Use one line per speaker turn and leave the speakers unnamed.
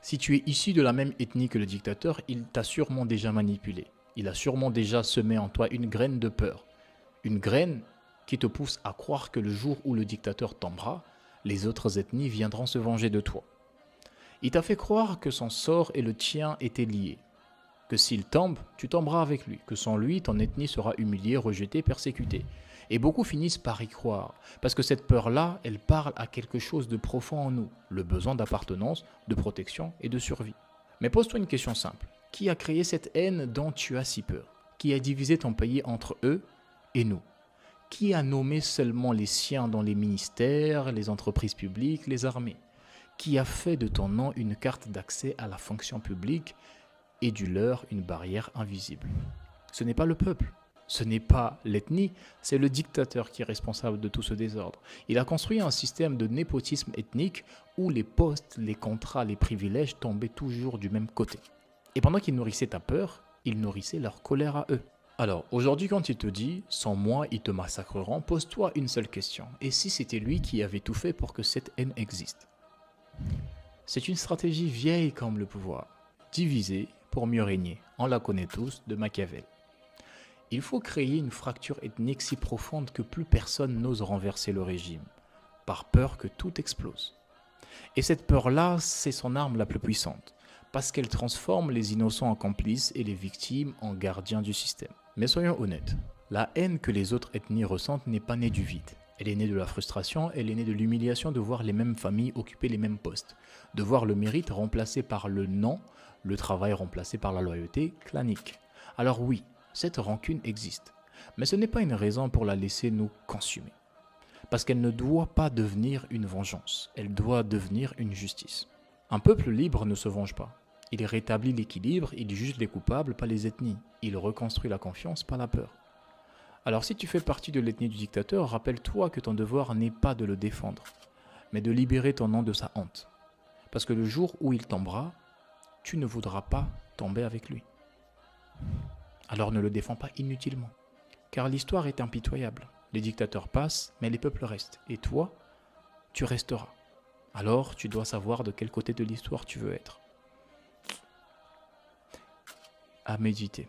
Si tu es issu de la même ethnie que le dictateur, il t'a sûrement déjà manipulé. Il a sûrement déjà semé en toi une graine de peur. Une graine qui te pousse à croire que le jour où le dictateur tombera, les autres ethnies viendront se venger de toi. Il t'a fait croire que son sort et le tien étaient liés, que s'il tombe, tu tomberas avec lui, que sans lui, ton ethnie sera humiliée, rejetée, persécutée. Et beaucoup finissent par y croire, parce que cette peur-là, elle parle à quelque chose de profond en nous, le besoin d'appartenance, de protection et de survie. Mais pose-toi une question simple. Qui a créé cette haine dont tu as si peur? Qui a divisé ton pays entre eux et nous? Qui a nommé seulement les siens dans les ministères, les entreprises publiques, les armées? Qui a fait de ton nom une carte d'accès à la fonction publique et du leur une barrière invisible? Ce n'est pas le peuple, ce n'est pas l'ethnie, c'est le dictateur qui est responsable de tout ce désordre. Il a construit un système de népotisme ethnique où les postes, les contrats, les privilèges tombaient toujours du même côté. Et pendant qu'ils nourrissaient ta peur, ils nourrissaient leur colère à eux. Alors, aujourd'hui, quand il te dit « sans moi, ils te massacreront », pose-toi une seule question. Et si c'était lui qui avait tout fait pour que cette haine existe? C'est une stratégie vieille comme le pouvoir. Diviser pour mieux régner. On la connaît tous de Machiavel. Il faut créer une fracture ethnique si profonde que plus personne n'ose renverser le régime, par peur que tout explose. Et cette peur-là, c'est son arme la plus puissante, parce qu'elle transforme les innocents en complices et les victimes en gardiens du système. Mais soyons honnêtes, la haine que les autres ethnies ressentent n'est pas née du vide. Elle est née de la frustration, elle est née de l'humiliation de voir les mêmes familles occuper les mêmes postes, de voir le mérite remplacé par le non, le travail remplacé par la loyauté clanique. Alors oui, cette rancune existe, mais ce n'est pas une raison pour la laisser nous consumer. Parce qu'elle ne doit pas devenir une vengeance, elle doit devenir une justice. Un peuple libre ne se venge pas. Il rétablit l'équilibre, il juge les coupables, pas les ethnies. Il reconstruit la confiance, pas la peur. Alors si tu fais partie de l'ethnie du dictateur, rappelle-toi que ton devoir n'est pas de le défendre, mais de libérer ton nom de sa honte. Parce que le jour où il tombera, tu ne voudras pas tomber avec lui. Alors ne le défends pas inutilement. Car l'histoire est impitoyable. Les dictateurs passent, mais les peuples restent. Et toi, tu resteras. Alors tu dois savoir de quel côté de l'histoire tu veux être. À méditer.